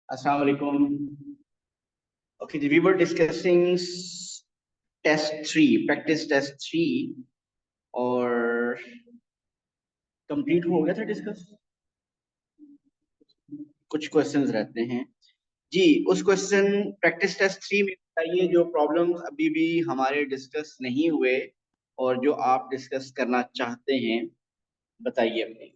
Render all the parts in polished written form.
Assalamu alaikum. Okay, we were discussing test 3, practice test 3 और complete हो गया था डिस्कस। कुछ क्वेश्चंस रहते हैं जी। उस क्वेश्चन प्रैक्टिस टेस्ट 3 में बताइए जो प्रॉब्लम्स अभी भी हमारे डिस्कस नहीं हुए और जो आप डिस्कस करना चाहते हैं बताइए अपने।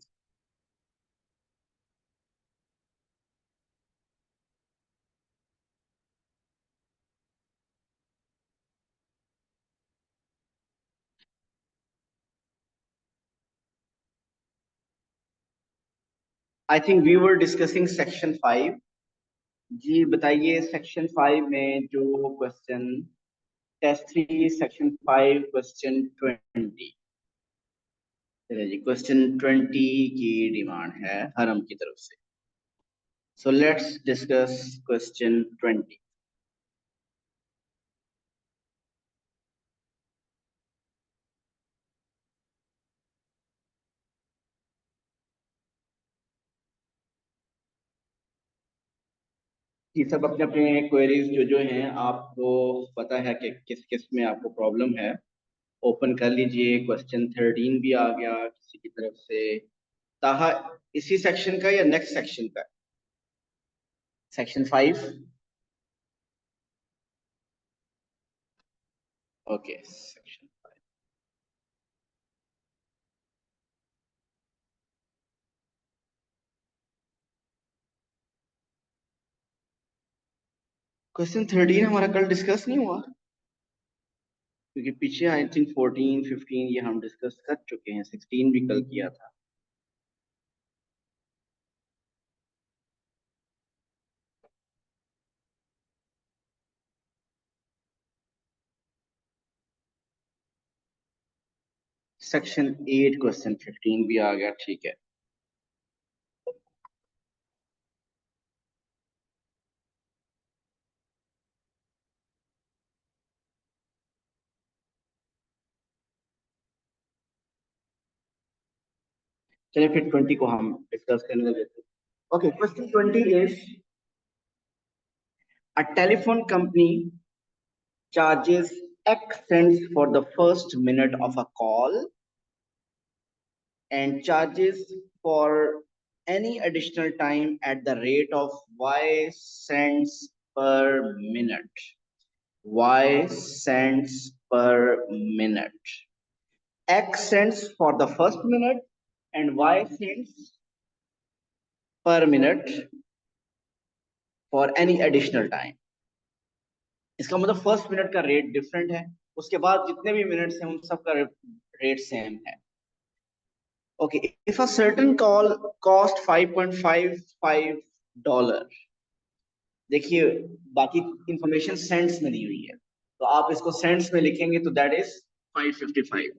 I think we were discussing section 5। जी बताइए सेक्शन 5 में जो क्वेश्चन टेस्ट 3 सेक्शन 5 क्वेश्चन 20। चलिए जी क्वेश्चन 20 की डिमांड है हरम की तरफ से। So let's discuss question 20। ये सब अपने अपने क्वेरीज जो हैं आपको पता है कि किस किस में आपको प्रॉब्लम है। ओपन कर लीजिए। क्वेश्चन 13 भी आ गया किसी की तरफ से। ताहा इसी सेक्शन का या नेक्स्ट सेक्शन का? सेक्शन 5। Okay section 5। क्वेश्चन 13 हमारा कल डिस्कस नहीं हुआ क्योंकि पीछे आई थिंक 14 15 ये हम डिस्कस कर चुके हैं। 16 भी कल किया था। सेक्शन 8 क्वेश्चन 15 भी आ गया। ठीक है। चलिए फिर 20 को हम डिस्कस करने लगे थे। Okay question 20 is a telephone company charges X cents for the first minute of a call and charges for any additional time at the rate of Y cents per minute. Y cents per minute. X cents for the first minute and Y cents per minute for any additional time. इसका मतलब first minute का rate different है, उसके बाद जितने भी minutes हैं उन सब का रेट सेम है। Okay if a certain call cost $5.55, देखिए बाकी इंफॉर्मेशन सेंट्स में दी हुई है तो आप इसको सेंट्स में लिखेंगे तो that is 555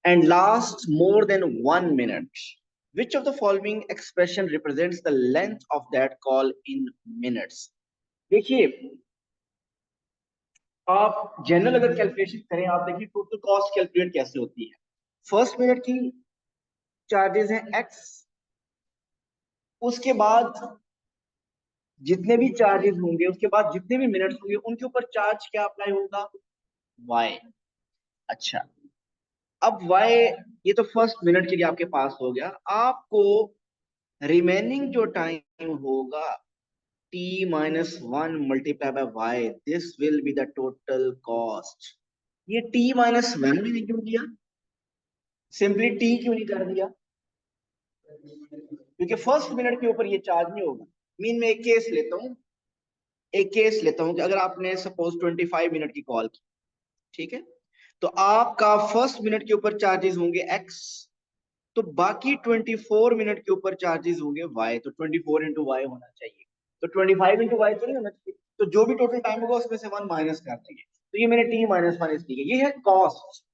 and lasts more than 1 minute. Which of the following expression represents the length of that call in minutes? देखिए आप जनरल अगर कैलकुलेशन करें, आप देखिए टोटल कॉस्ट कैलकुलेट कैसे होती है। फर्स्ट मिनट की चार्जेस हैं एक्स, उसके बाद जितने भी चार्जेस होंगे उसके बाद जितने भी मिनट्स होंगे उनके ऊपर चार्ज क्या अप्लाई होगा? वाई। अच्छा अब वाई ये तो फर्स्ट मिनट के लिए आपके पास हो गया। आपको रिमेनिंग जो टाइम होगा t-1 multiply by y, this will be the total cost. ये t-1 मैंने क्यों किया? सिंपली टी क्यों नहीं कर दिया? क्योंकि फर्स्ट मिनट के ऊपर ये चार्ज नहीं होगा। मीन में एक केस लेता हूं कि अगर आपने सपोज 25 मिनट की कॉल की, ठीक है, तो आपका फर्स्ट मिनट के ऊपर चार्जेस होंगे एक्स, तो बाकी 24 मिनट के ऊपर चार्जेस होंगे वाई, तो 24 इंटू वाई होना चाहिए। तो 25 इंटू वाई तो नहीं होना चाहिए, तो जो भी टोटल टाइम होगा उसमें से 1 माइनस कर देंगे। तो ये मैंने t-1 इसलिए, ये है कॉस्ट।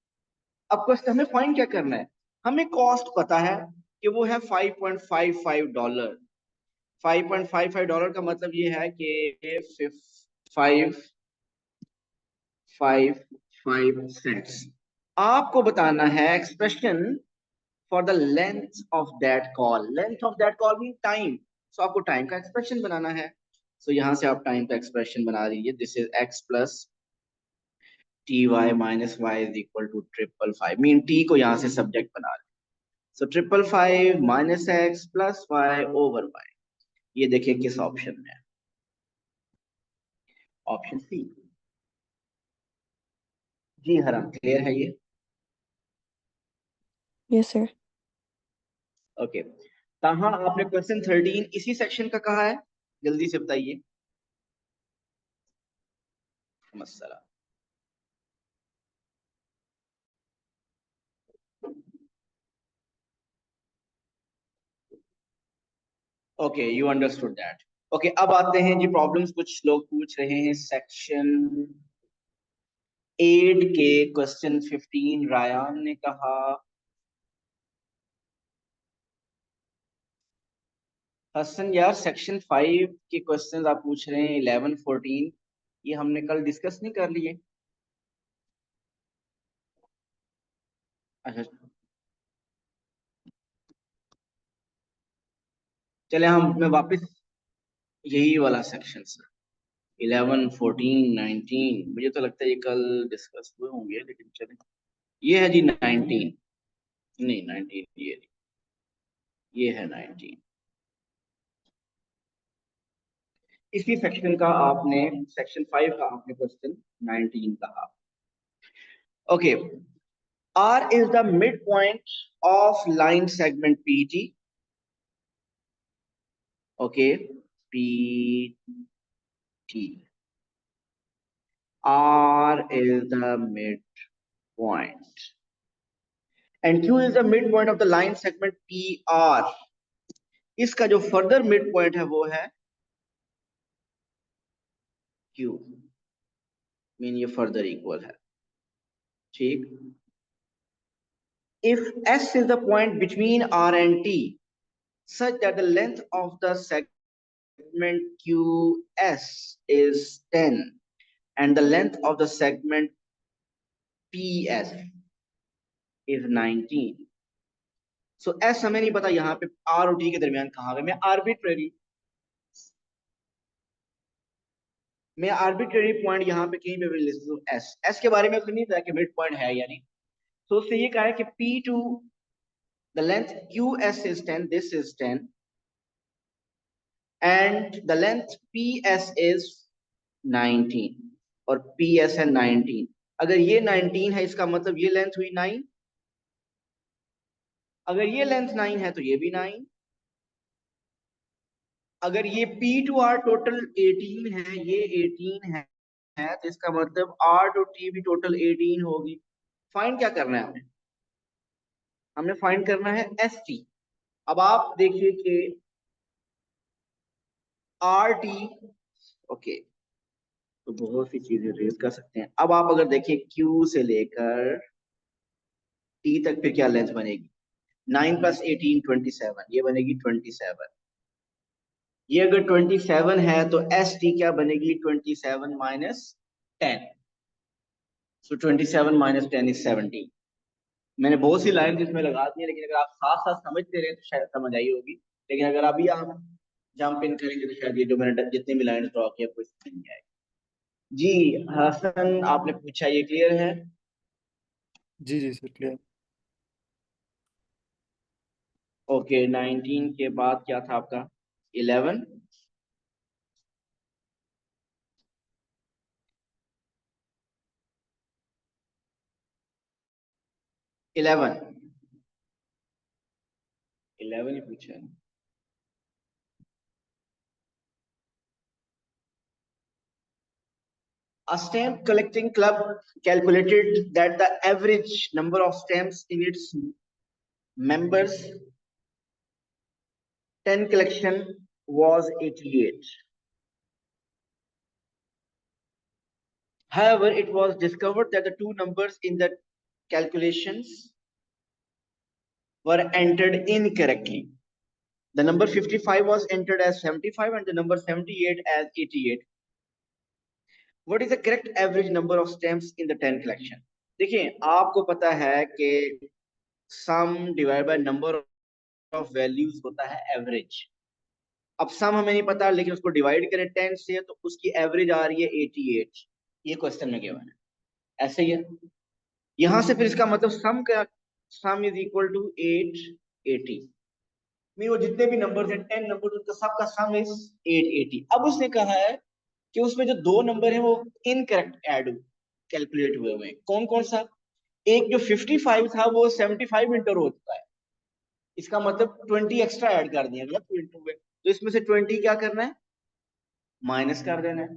अब क्वेश्चन हमें फाइंड क्या करना है? हमें कॉस्ट पता है कि वो है $5.55। $5.55 का मतलब ये है कि 555 सेंट्स। आपको बताना है expression for the length of that call. Length of that call mean time. So आपको टाइम का एक्सप्रेशन बनाना है। सो यहाँ से आप टाइम का एक्सप्रेशन बना दीजिए, this is x plus t y minus y is equal to 555, mean t को यहाँ से सब्जेक्ट बना लें। So 555 minus x plus y over y, ये देखिए किस ऑप्शन में है, ऑप्शन सी। जी हरम, क्लियर है ये? Yes sir. ओके, कहाँ आपने क्वेश्चन 13 इसी सेक्शन का कहा है, जल्दी से बताइए। मसला okay, you understood that. Okay, अब आते हैं जी प्रॉब्लम्स, कुछ लोग पूछ रहे हैं सेक्शन 8 के क्वेश्चन 15। रायान ने कहा हसन यार सेक्शन 5 के क्वेश्चंस आप पूछ रहे हैं 11 14, ये हमने कल डिस्कस नहीं कर लिए? अच्छा, चले हम मैं वापस यही वाला सेक्शन सर, 11 14 19, मुझे तो लगता है ये कल डिस्कस हुए होंगे, लेकिन चले ये है जी 19, नहीं 19 ये नहीं, ये है 19। इसी सेक्शन का आपने, सेक्शन 5 का आपने क्वेश्चन 19 कहा। Okay, R is the midpoint of line segment PT. Okay, PT. R is the midpoint. And Q is the midpoint of the line segment PR. इसका जो फर्दर midpoint है वो है Q, मीन ये further equal है, ठीक। If S is the point between R and T, such that the length of the segment QS is 10 and the length of the segment PS is 19. So S हमें नहीं पता यहाँ पे R और T के दरमियान कहाँ है, मैं आर्बिट्रेरी पॉइंट यहाँ पे कहीं पे भी लिख दूँ S के बारे में तो नहीं था कि मिड पॉइंट है या नहीं। तो उससे ये कहा है कि P2 the length QS is 10, this is 10 and the length PS is 19 और PS है 19। अगर ये 19 है इसका मतलब ये लेंथ हुई 9, अगर ये लेंथ 9 है तो ये भी 9, अगर ये P2R टोटल 18 है, ये 18 है तो इसका मतलब R टू T भी टोटल 18 होगी। फाइंड क्या करना है हमें? हमें फाइंड करना है ST। अब आप देखिए कि RT, ओके, तो बहुत सी चीजें रेज कर सकते हैं। अब आप अगर देखिए Q से लेकर T तक फिर क्या लेंथ बनेगी, 9 प्लस 18 27, ये बनेगी 27। ये अगर 27 है तो ST क्या बनेगी, 27 माइनस 10, सो 27 माइनस 10 इज 17। मैंने बहुत सी लाइन इसमें लगा दी है, लेकिन अगर आप साथ साथ समझते रहे तो शायद समझ आई होगी, लेकिन अगर अभी आप जंप इन करेंगे तो शायद ये जो मैंने जितनी भी लाइन ड्रॉ किया कोई समझ नहीं आएगी। जी हसन, आपने पूछा, ये क्लियर है? जी जी सर, क्लियर। ओके, 19 के बाद क्या था आपका, 11? 11 ही पूछा है। A stamp collecting club calculated that the average number of stamps in its members 10 collection was 88. However, it was discovered that the two numbers in the calculations were entered incorrectly. The number 55 was entered as 75 and the number 78 as 88. What is the correct average number of stamps in the 10 collection? देखिए, आपको पता है कि sum divided by number of values होता है average। अब सम हमें नहीं पता, लेकिन उसको डिवाइड करें 10 से तो उसकी एवरेज आ रही है 88। ये क्वेश्चन में गिवन है, ऐसे ही है। यहां से फिर इसका मतलब सम का सम इज इक्वल टू 880। वो जितने भी नंबर हैं 10 नंबर, उनका सबका सम इज 880। अब उसने कहा है कि उसमें जो दो नंबर है वो इनकरेक्ट ऐड कैलकुलेट हुए हुए हैं। कौन कौन सा? एक जो 55 था वो 75 इंटर हो चुका है, इसका मतलब 20 एक्स्ट्रा ऐड कर दिया, मतलब 2 इंटू में। तो इसमें से 20 क्या करना है, माइनस कर देना है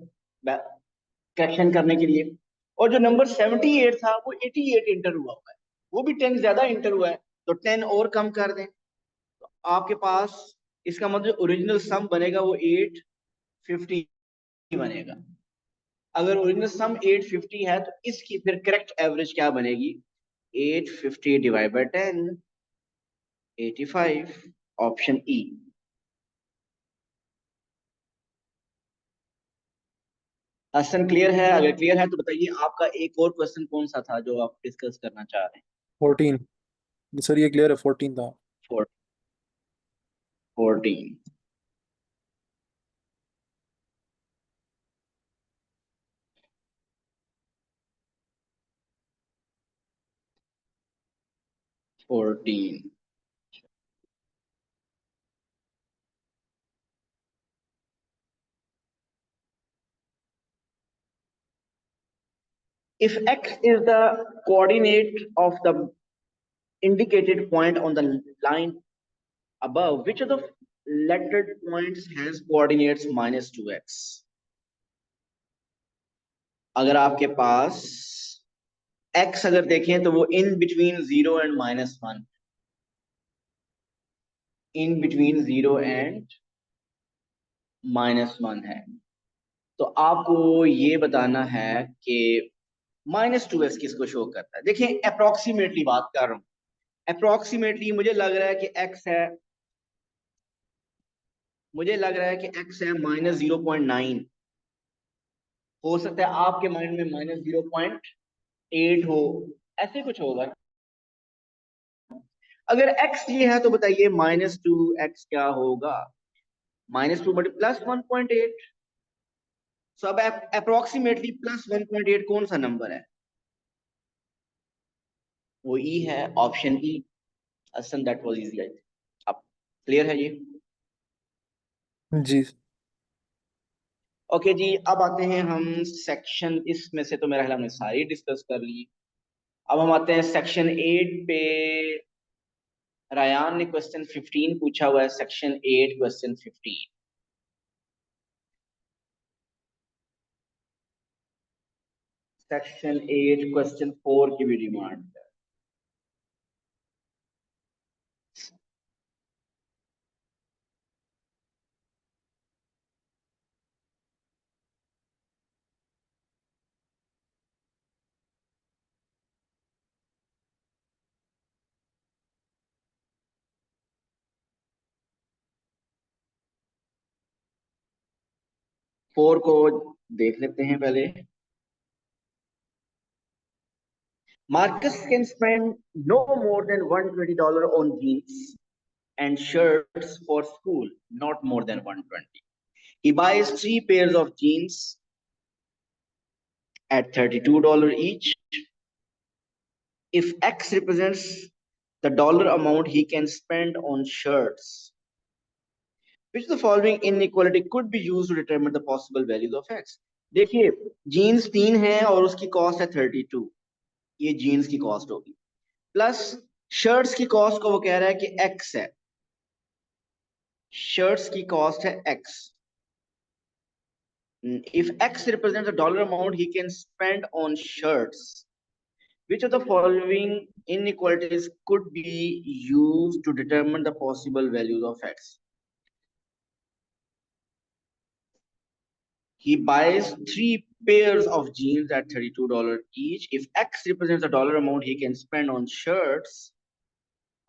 करेक्शन करने के लिए। और जो नंबर 78 था वो 88 इंटर हुआ है, वो भी 10 ज्यादा इंटर हुआ है, तो 10 और कम कर दें तो आपके पास इसका मतलब ओरिजिनल सम बनेगा वो 850 बनेगा। अगर ओरिजिनल सम 850 है तो इसकी फिर करेक्ट एवरेज क्या बनेगी, 850 divide by 10, 85, option E. Question clear है? अगर क्लियर है तो बताइए आपका एक और क्वेश्चन कौन सा था जो आप डिस्कस करना चाह रहे 14। सर ये क्लियर है, 14 था। हैं? 14। Fourteen. If x is the coordinate of the indicated point on the line above, which of the lettered points has coordinates -2x? अगर आपके पास x अगर देखें तो वो in between 0 and -1, in between 0 and -1 है, तो आपको ये बताना है कि -2x किसको शो करता है। देखिए अप्रोक्सीमेटली बात कर रहा हूं, अप्रोक्सीमेटली मुझे लग रहा है कि x है, मुझे लग रहा है कि x है -0.9। हो सकता है आपके माइंड में -0.8 हो, ऐसे कुछ होगा। अगर x ये है तो बताइए -2x क्या होगा, -2 बट +1.8। सो अब अप्रोक्सीमेटली +1.8 कौन सा नंबर है, वो ई है, ऑप्शन ई। असन दैट वाज इजी। अब क्लियर है ये? जी। ओके जी, अब आते हैं हम सेक्शन, इसमें से तो मेरा ख्याल हमने सारी डिस्कस कर ली। अब हम आते हैं सेक्शन 8 पे। रायान ने क्वेश्चन 15 पूछा हुआ है, सेक्शन 8 क्वेश्चन 15। सेक्शन 8 क्वेश्चन 4 की भी डिमांड है। 4 को देख लेते हैं पहले। Marcus can spend no more than $120 on jeans and shirts for school, not more than 120. He buys 3 pairs of jeans at $32 each. If X represents the dollar amount he can spend on shirts, which of the following inequality could be used to determine the possible values of X? देखिए jeans 3 है और उसकी cost है 32, ये jeans की cost होगी, plus shirts की cost को वो कह रहा है कि X है, शर्ट्स की कॉस्ट है X। If X represents the dollar amount he can spend on shirts, which of the following inequalities could be used to determine the possible values of X? He buys 3 pairs of jeans at $32 each. If X represents the dollar amount he can spend on shirts,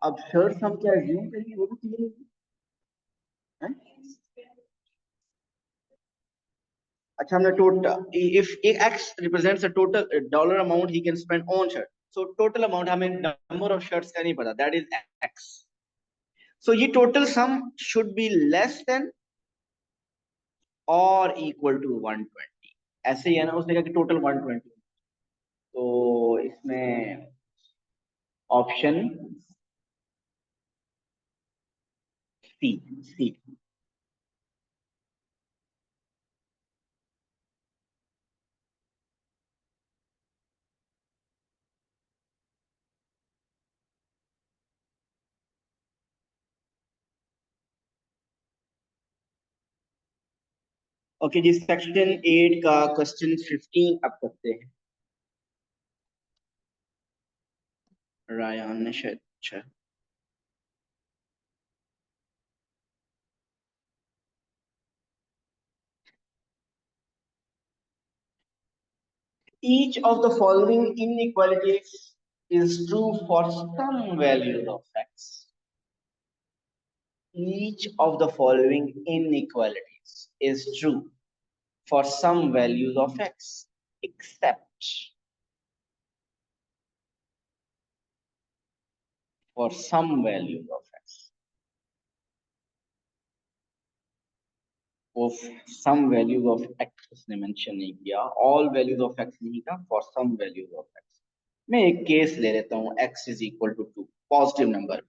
अब shirts हम क्या assume करेंगे, वो भी clear है? अच्छा हमने total, if X represents the total dollar amount he can spend on shirt, so total amount हमें number of shirts का नहीं पता, that is X. So ये total sum should be less than और इक्वल टू 120, ऐसे ही है ना, उसने कहा कि टोटल 120। तो इसमें ऑप्शन सी, सी। ओके जी, सेक्शन 8 का क्वेश्चन 15 अब करते हैं। रायान ने शायद, अच्छा। Each of the following inequalities is true for some values of x. Each of the following inequalities is true for some values of x, except for some values of x. Of some values of x उसने mention नहीं किया, all values of x नहीं कहा, for some values of x. मैं एक case ले लेता हूं, x is equal to 2, positive number.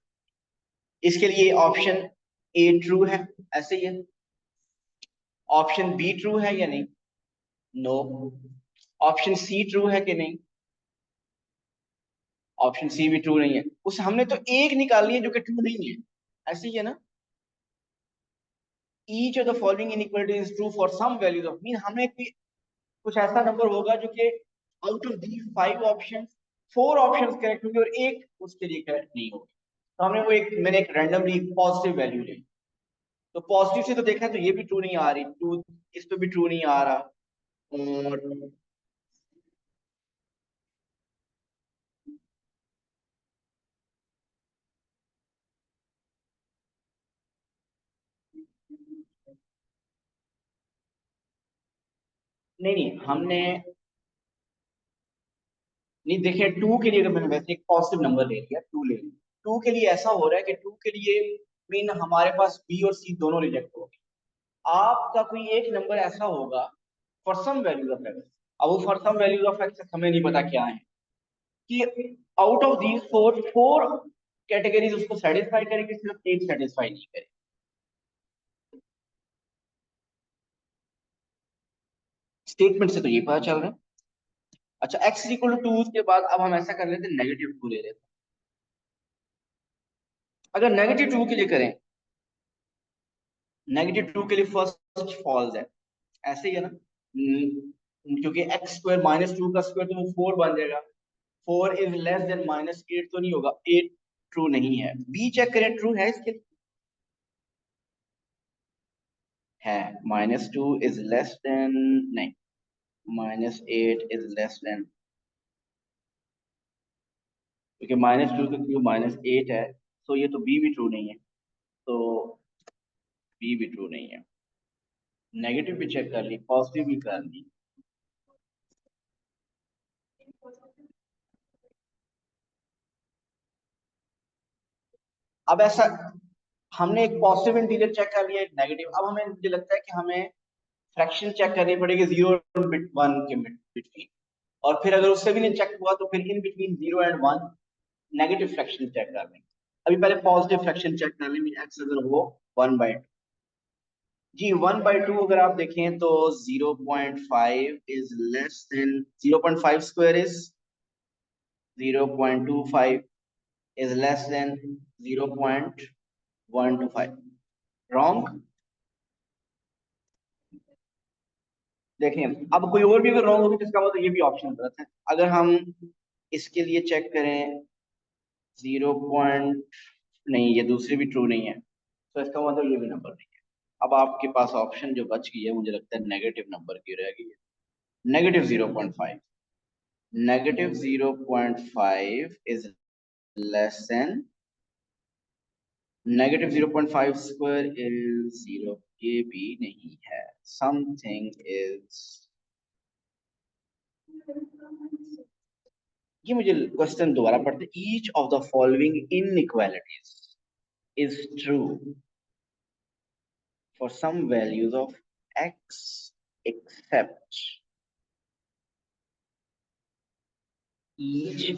इसके लिए ऑप्शन ए ट्रू है, ऐसे ही है। ऑप्शन बी ट्रू है या नहीं? नो। ऑप्शन सी ट्रू है कि नहीं? ऑप्शन सी भी ट्रू नहीं है। उस हमने तो एक निकाली है जो कि ट्रू नहीं है, ऐसे ही है ना। Each of the following inequality is true for some values of, mean हमें कुछ ऐसा नंबर होगा जो कि out of the 5 option 4 option correct होंगे और एक उसके लिए करेक्ट नहीं होगी। तो हमने वो एक, मैंने एक रैंडमली पॉजिटिव वैल्यू ली। तो पॉजिटिव से तो देखा तो ये भी ट्रू नहीं आ रही, ट्रू इस पे भी ट्रू नहीं आ रहा। और नहीं नहीं, हमने नहीं देखे, टू के लिए अगर मैंने वैसे एक पॉजिटिव नंबर ले लिया, टू ले लिया, टू के लिए ऐसा हो रहा है कि टू के लिए मीन हमारे पास बी और सी दोनों रिजेक्ट हो गए। आपका कोई एक नंबर ऐसा होगा for some values of x. अब वो for some values of x हमें नहीं पता क्या है, कि out of these four, four categories उसको सेटिस्फाई करेगी, सिर्फ एक सेटिस्फाई नहीं करेगी। स्टेटमेंट से तो ये पता चल रहा है। अच्छा, एक्स इक्वल टू के बाद अब हम ऐसा कर लेते हैं, नेगेटिव टू ले लेते हैं। अगर नेगेटिव टू के लिए करें, नेगेटिव टू के लिए फर्स्ट फॉल्स है, ऐसे ही है ना। क्योंकि एक्स स्क्वायर माइनस टू का स्क्वायर तो वो 4 बन जाएगा। 4 इज लेस देन माइनस 8 तो नहीं होगा, 8 ट्रू नहीं है। बी चेक करें, ट्रू है इसके लिए? है। Minus two is less than, नहीं, माइनस 8 इज लेस देन, क्योंकि माइनस टू का क्यूब माइनस 8 है, तो ये तो बी भी ट्रू नहीं है। तो बी भी ट्रू नहीं है। नेगेटिव भी चेक कर ली, पॉजिटिव भी कर ली। अब ऐसा, हमने एक पॉजिटिव इंटीजर चेक कर लिया, एक नेगेटिव। अब हमें, मुझे लगता है कि हमें फ्रैक्शन चेक करनी पड़ेगी जीरो और वन के बिटवीन। और फिर अगर उससे भी नहीं चेक हुआ तो फिर in between zero and one negative fraction check कर लेंगे। अभी पहले पॉजिटिव फ्रैक्शन चेक कर लेंगे, एक्स अगर हो 1/2। जी 1/2 अगर आप देखें तो 0.5 is less than, 0.5 square is 0.25 is less than 0.125। Wrong. देखें, अब कोई और भी अगर रॉन्ग होगी तो इसका मतलब ये भी ऑप्शन गलत है। अगर हम इसके लिए चेक करें, 0 पॉइंट, नहीं ये दूसरी भी ट्रू नहीं है, तो इसका मतलब ये भी नंबर नहीं है। अब आपके पास ऑप्शन जो बच गई है, मुझे लगता है नेगेटिव नंबर की रह गई है, negative 0.5। Negative 0.5 is less than, negative 0.5 square is 0, ये भी नहीं है। समथिंग इज, ये मुझे क्वेश्चन दोबारा पढ़ते, each of the following inequalities is true for some values of x except each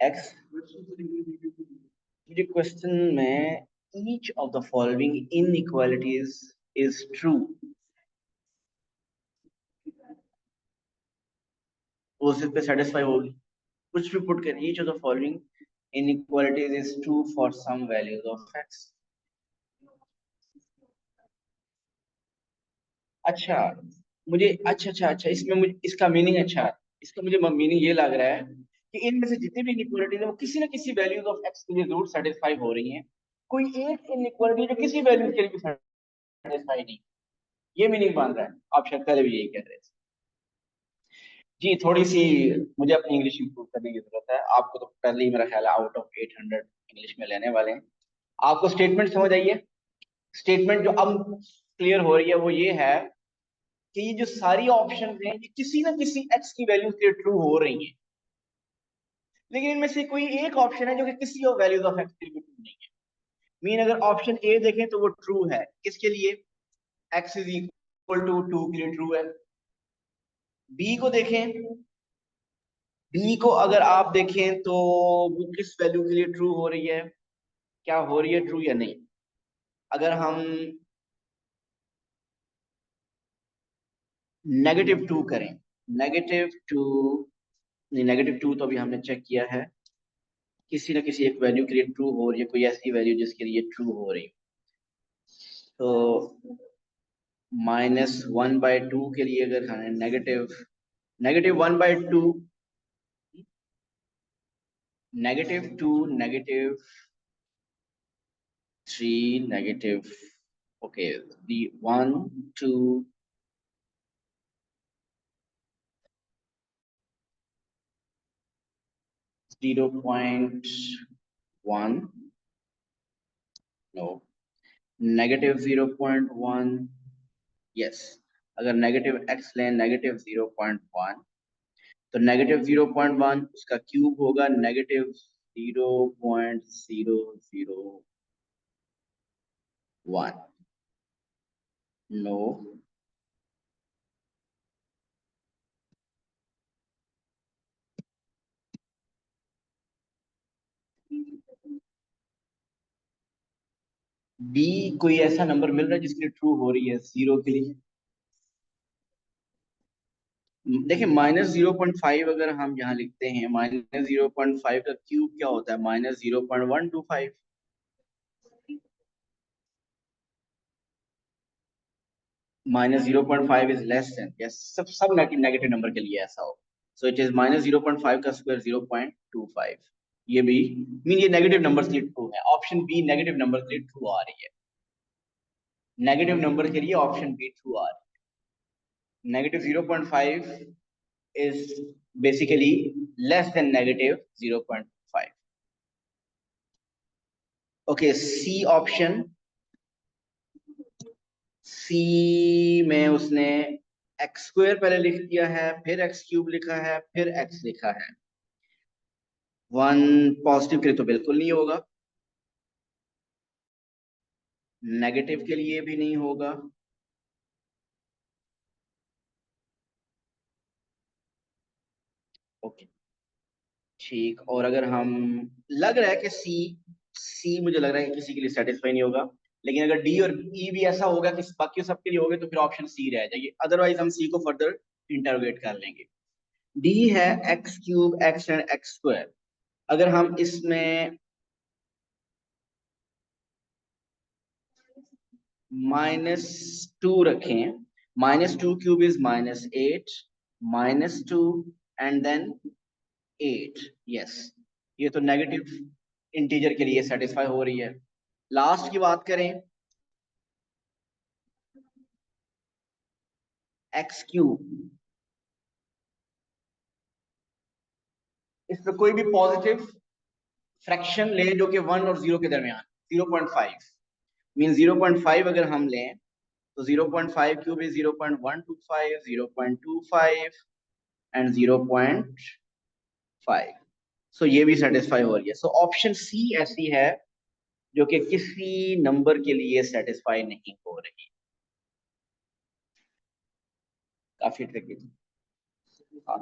x, मुझे क्वेश्चन में each of the following inequalities is true, वो सिर्फ पे सेटिस्फाई होगी, कुछ भी पुट कर each of the following inequalities is true for some values of x। अच्छा मुझे अच्छा अच्छा अच्छा इसमें मुझे इसका मीनिंग अच्छा, इसका मुझे मीनिंग ये लग रहा है कि इनमें से जितनी भी इनइक्वालिटीज है वो किसी ना किसी वैल्यूज ऑफ एक्स के लिए जरूर सेटिस्फाई हो रही हैं, कोई एक इनइक्वालिटी जो किसी वैल्यू के लिए भी सेटिस्फाई नहीं, ये मीनिंग बन रहा है। आप शायद पहले भी यही कह रहे थे। जी थोड़ी सी मुझे अपनी इंग्लिश इंप्रूव करने की जरूरत है, आपको तो पहले ही मेरा ख्याल है आउट ऑफ 800 इंग्लिश में लेने वाले हैं। आपको स्टेटमेंट समझ आई है? स्टेटमेंट जो अब क्लियर हो रही है वो ये है कि ये जो सारी ऑप्शन हैं ये किसी ना किसी एक्स की वैल्यू के लिए ट्रू हो रही हैं, लेकिन इनमें से कोई एक ऑप्शन है जो कि किसी और वैल्यूज ऑफ एक्स के लिए ट्रू नहीं है। मीन अगर ऑप्शन ए देखें तो वो ट्रू है किसके लिए, एक्स इज इक्वल टू 2 के लिए ट्रू है। बी को देखें, बी को अगर आप देखें तो वो किस वैल्यू के लिए ट्रू हो रही है, क्या हो रही है ट्रू या नहीं। अगर हम -2 करें, -2 नहीं, -2 तो अभी हमने चेक किया है, किसी ना किसी एक वैल्यू के लिए ट्रू हो रही है, कोई ऐसी वैल्यू जिसके लिए ट्रू हो रही है। तो -1/2 के लिए अगर हमें -1/2, -2, -3, negative, okay, the 1 2 0.1, no, -0.1, yes. अगर नेगेटिव x लें -0.1 तो -0.1 उसका क्यूब होगा -0.001, नो। बी कोई ऐसा नंबर मिल रहा है जिसके लिए ट्रू हो रही है जीरो के लिए। देखिए -0.5 अगर हम यहाँ लिखते हैं, -0.5 का क्यूब क्या होता है, -0.125। -0.5 इज लेस देन, यस, सब नेगेटिव नंबर के लिए ऐसा हो। सो इट इज -0.5 का स्क्वायर 0.25। ये भी मीन ये नेगेटिव नंबर के लिए ट्रू है, ऑप्शन बी नेगेटिव नंबर के लिए ट्रू आ रही है, नेगेटिव नंबर के लिए ऑप्शन बी ट्रू आ रही है। -0.5 is basically less than -0.5। Okay, C option, C में उसने x² पहले लिख दिया है, फिर x³ लिखा है, फिर x लिखा है। 1 पॉजिटिव के लिए तो बिल्कुल नहीं होगा, नेगेटिव के लिए भी नहीं होगा, ओके ठीक। और अगर हम, लग रहा है कि सी, सी मुझे लग रहा है कि किसी के लिए सेटिस्फाई नहीं होगा, लेकिन अगर डी और ई भी ऐसा होगा कि बाकी सबके लिए होगा तो फिर ऑप्शन सी रह जाएगी, अदरवाइज हम सी को फर्दर इंटरोगेट कर लेंगे। डी है x³ x एंड x²। अगर हम इसमें -2 रखें, -2³ इज -8, -2 एंड देन 8, यस, ये तो नेगेटिव इंटीजर के लिए सेटिस्फाई हो रही है। लास्ट की बात करें, x³, इसमें कोई भी पॉजिटिव फ्रैक्शन ले जो कि 1 और 0 के दरमियान, 0.5 मीन 0.5 अगर हम लें तो 0.5³ इज 0.125, 0.25 एंड 0.5। सो ये भी सेटिस्फाई हो रही है। सो ऑप्शन सी ऐसी है जो कि किसी नंबर के लिए सेटिस्फाई नहीं हो रही। काफी ट्रिकी थी। हाँ,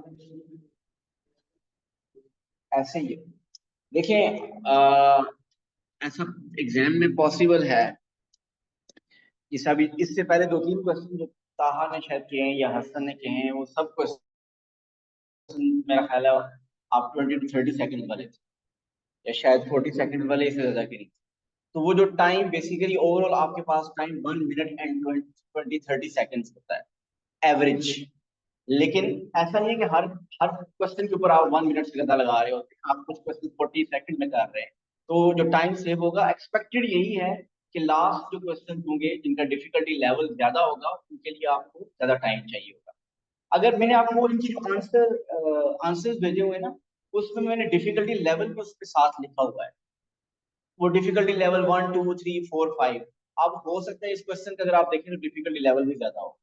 ऐसे ही है। देखिए ऐसा एग्जाम में पॉसिबल है, जैसा भी इससे पहले दो तीन क्वेश्चन जो ताहा ने शायद किए हैं या हसन ने किए हैं, वो सब क्वेश्चन मेरा ख्याल है आप 20 to 30 सेकंड वाले थे, या शायद 40 सेकंड वाले, इससे ज्यादा के नहीं। तो वो जो टाइम बेसिकली ओवरऑल आपके पास टाइम 1 मिनट एंड 20 30 सेकंड्स होता है एवरेज। लेकिन ऐसा नहीं है कि हर हर क्वेश्चन के ऊपर आप 1 मिनट से ज्यादा लगा रहे हो, आप कुछ क्वेश्चन 40 सेकंड में कर रहे हैं, तो जो टाइम सेव होगा एक्सपेक्टेड यही है कि लास्ट जो क्वेश्चन होंगे जिनका डिफिकल्टी लेवल ज्यादा होगा उनके लिए आपको ज्यादा टाइम चाहिए होगा। अगर मैंने आपको इनकी जो आंसर्स भेजे हुए हैं ना, उसमें मैंने डिफिकल्टी लेवल भी उसके साथ लिखा हुआ है। वो डिफिकल्टी लेवल 1 2 3 4 5। अब हो सकता है इस क्वेश्चन का अगर आप देखें तो डिफिकल्टी लेवल भी ज्यादा हो,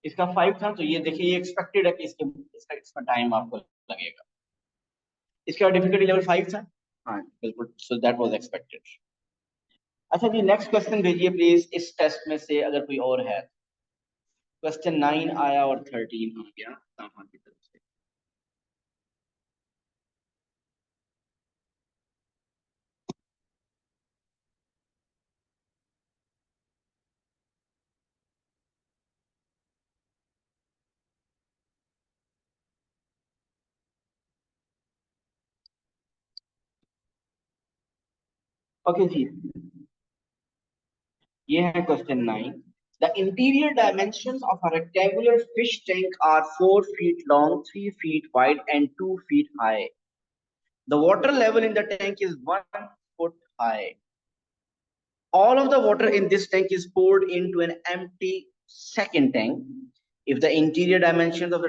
इसका 5 था, तो ये देखिए ये एक्सपेक्टेड है कि इसका इसका टाइम आपको लगेगा। इसका डिफिकल्टी लेवल 5 था। हाँ बिल्कुल, सो दैट वाज एक्सपेक्टेड। अच्छा जी, नेक्स्ट क्वेश्चन भेजिए प्लीज इस टेस्ट में से अगर कोई और है। क्वेश्चन 9 आया और 13 आ गया ताहा की तरफ से। ओके जी, ये है question 9। The interior dimensions of a rectangular fish tank are 4 feet long, 3 feet wide, and 2 feet high. The water level in the tank is 1 foot high. All of the water in this tank is poured into an empty second tank. If the interior dimensions of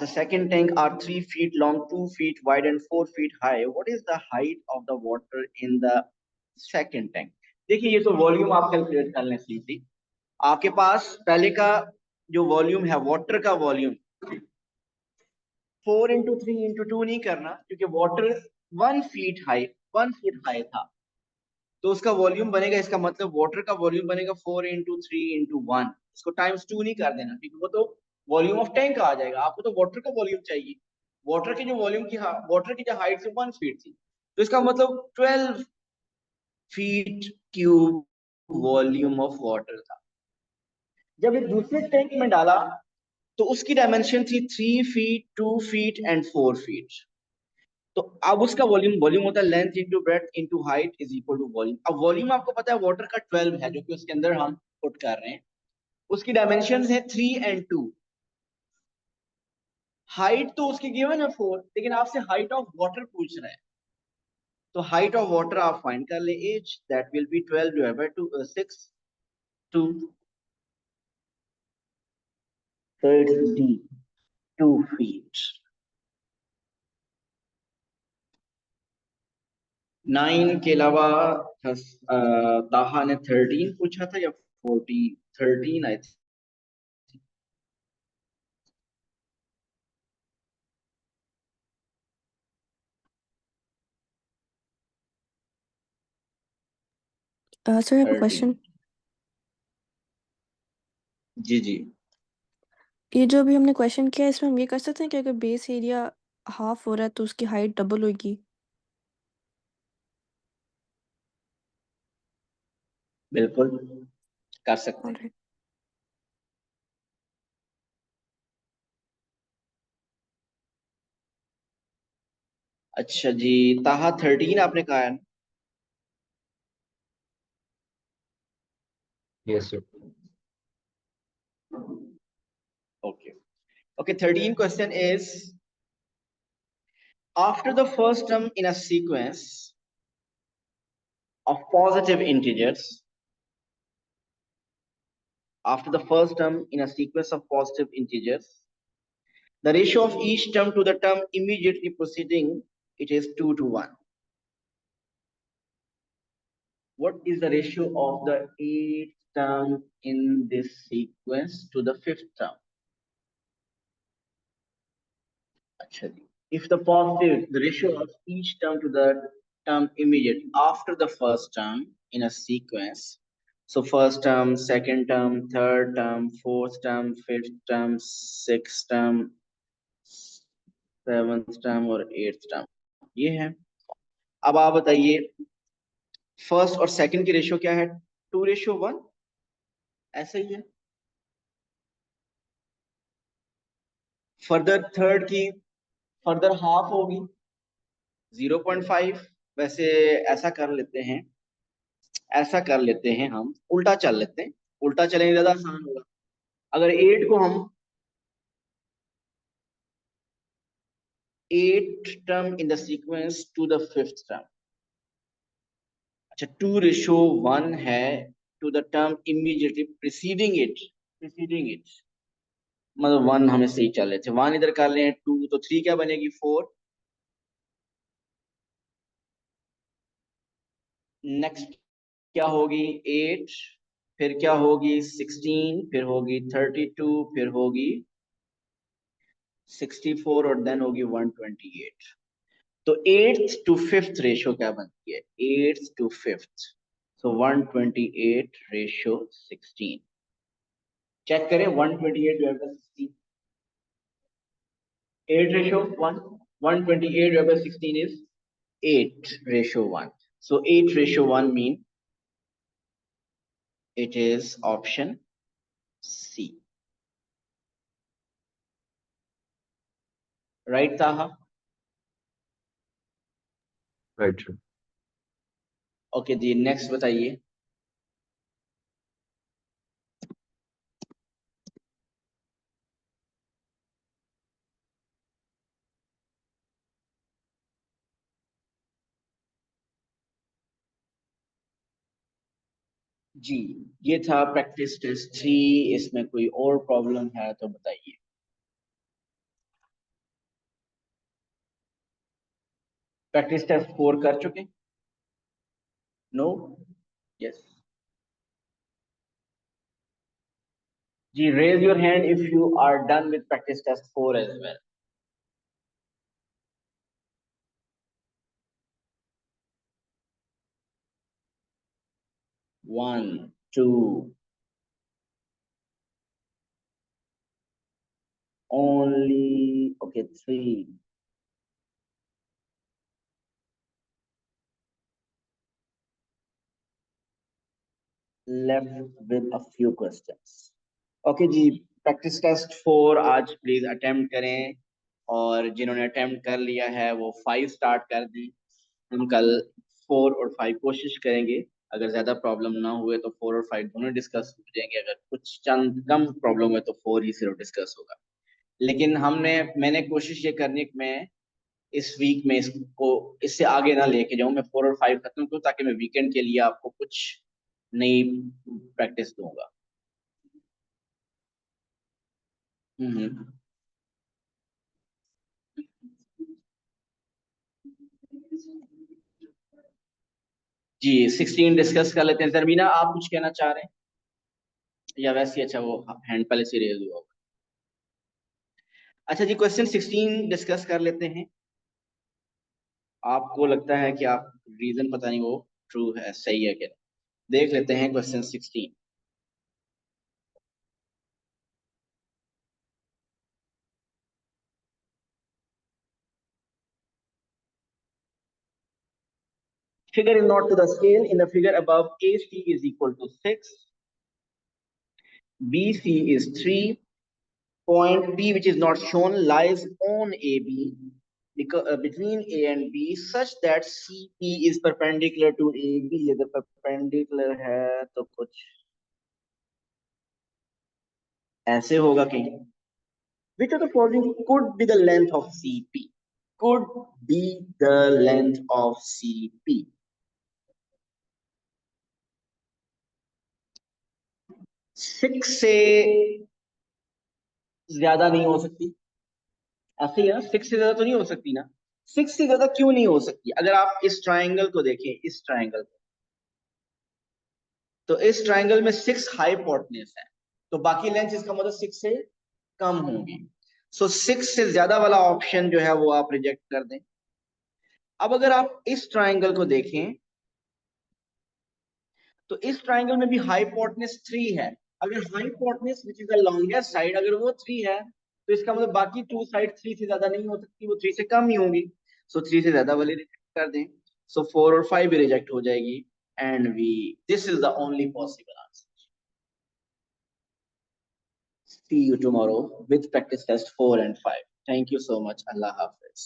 the second tank are 3 feet long, 2 feet wide, and 4 feet high, what is the height of the water in the second tank? देखिए ये तो volume आप calculate कर लें simply. आपके पास पहले का जो वॉल्यूम है, वाटर का वॉल्यूम 4 into 3 into 2 नहीं करना, क्योंकि वाटर 1 फुट हाई था, तो उसका वॉल्यूम बनेगा, इसका मतलब वाटर का वॉल्यूम बनेगा 4 into 3 into 1। इसको टाइम्स 2 नहीं कर देना, क्योंकि वो तो वॉल्यूम ऑफ टैंक आ जाएगा, आपको तो वाटर का वॉल्यूम चाहिए। वाटर की जो वॉल्यूम की वाटर की जो हाइट थी 1 फीट थी, तो इसका मतलब 12 feet cube volume of water था। जब एक दूसरे टैंक में डाला तो उसकी डायमेंशन थी 3 फीट, 2 फीट एंड 4 फीट। तो अब उसका वॉल्यूम, वॉल्यूम होता है length into breadth into height is equal to volume. अब वॉल्यूम आपको पता है वाटर का 12 है, जो कि उसके अंदर हम पुट कर रहे हैं। उसकी डायमेंशन है 3 and 2। हाइट तो उसकी गिवन है 4, लेकिन आपसे हाइट ऑफ वाटर पूछ रहा है, तो हाइट ऑफ वाटर आप फाइंड कर ले। As that will be 12 divided by 2 6 2, so it's D, 2 feet। 9 के अलावा ताहा ने 13 पूछा था या 14? 13 I think. Sir I have a 13। Question. जी जी ये जो अभी हमने क्वेश्चन किया इसमें हम ये कर सकते हैं कि अगर बेस एरिया हाफ हो रहा है तो उसकी हाइट डबल होगी। बिल्कुल कर सकते हैं। ऑलराइट। अच्छा जी, ताहा 13 आपने कहा है ना? Yes, sir. Okay okay, 13 question is after the first term in a sequence of positive integers, after the first term in a sequence of positive integers, the ratio of each term to the term immediately preceding it is 2 to 1. What is the ratio of the 8th term in this sequence to the 5th term? Actually, if the positive, the ratio of each term to the term immediate after the first term in a sequence So first term, second term, third term, fourth term, fifth term, sixth term, seventh term और eighth term ये है। अब आप बताइए first और second की ratio क्या है? 2:1, ऐसा ही है। फर्दर थर्ड की फर्दर हाफ होगी 0.5। वैसे ऐसा कर लेते हैं, ऐसा कर लेते हैं, हम उल्टा चल लेते हैं, उल्टा चलेंगे ज्यादा आसान होगा। अगर 8 को हम 8 term in the sequence to the fifth term, अच्छा 2:1 है to the term immediately preceding it, मतलब 1 हमें सही चल रहे थे, 1 इधर कर रहे हैं, 2 तो 3 क्या बनेगी 4। नेक्स्ट क्या होगी 8, फिर क्या होगी 16, फिर होगी 32, फिर होगी 64 और देन होगी 128। तो 8th टू 5th रेशियो क्या बनती है? 8th to 5th, so 128 ratio 16। Check करें 128 divide by 16, 8:1, 128 divided by 16 is 8:1. So 8:1 mean it is option C. Right, Taha? Right sir. Okay, ji next बताइए। जी ये था प्रैक्टिस टेस्ट 3। इसमें कोई और प्रॉब्लम है तो बताइए। प्रैक्टिस टेस्ट 4 कर चुके? नो? यस जी, raise your hand if you are done with practice test 4 as well. 1, 2, only okay 3. Left with a few questions. Okay जी, प्रैक्टिस टेस्ट 4 आज प्लीज अटेम्प्ट करें, और जिन्होंने अटेम्प्ट कर लिया है वो 5 स्टार्ट कर दें। हम कल 4 और 5 कोशिश करेंगे, अगर ज्यादा प्रॉब्लम ना हुए तो 4 और 5 दोनों डिस्कस हो जाएंगे, अगर कुछ चंद कम प्रॉब्लम है तो 4 ही सिर्फ डिस्कस होगा। लेकिन मैंने कोशिश ये करनी है कि मैं इस वीक में इसको इससे आगे ना लेके जाऊं, मैं 4 और 5 खत्म करूं ताकि मैं वीकेंड के लिए आपको कुछ नई प्रैक्टिस दूंगा। हम्म। जी 16 डिस्कस कर लेते हैं। जरमीना आप कुछ कहना चाह रहे हैं या वैसे ही? अच्छा वो हैंड पहले से रेज हुआ होगा। अच्छा जी, क्वेश्चन 16 डिस्कस कर लेते हैं। आपको लगता है कि आप रीजन पता नहीं वो ट्रू है, सही है क्या? देख लेते हैं question 16। Figure is not to the scale. In the figure above, AC is equal to 6, BC is 3, point P which is not shown lies on AB because between A and B such that CP is perpendicular to AB। अगर perpendicular है तो कुछ ऐसे होगा कहीं। Which of the following could be the length of CP? Could be the length of CP? 6 से ज्यादा नहीं हो सकती, ऐसे ही है ना? 6 से ज्यादा तो नहीं हो सकती ना? 6 से ज्यादा क्यों नहीं हो सकती? अगर आप इस ट्राइंगल को देखें, इस ट्राइंगल को, तो इस ट्राइंगल में 6 हाइपोटेन्यूज है, तो बाकी लेंथ इसका मतलब 6 से कम होंगी। सो 6 से ज्यादा वाला ऑप्शन जो है वो आप रिजेक्ट कर दें। अब अगर आप इस ट्राइंगल को देखें तो इस ट्राइंगल में भी हाइपोटेनस 3 है। अगर hypotenuse which is the longest side अगर वो 3 है तो इसका मतलब बाकी 2 साइड 3 से ज्यादा नहीं हो सकती, वो 3 से कम ही होंगी। सो 3 से ज्यादा वाली रिजेक्ट कर दें। सो 4 और 5 भी रिजेक्ट हो जाएगी and we this is the only possible answer. See you tomorrow with practice test 4 and 5. Thank you so much. Allah Hafiz.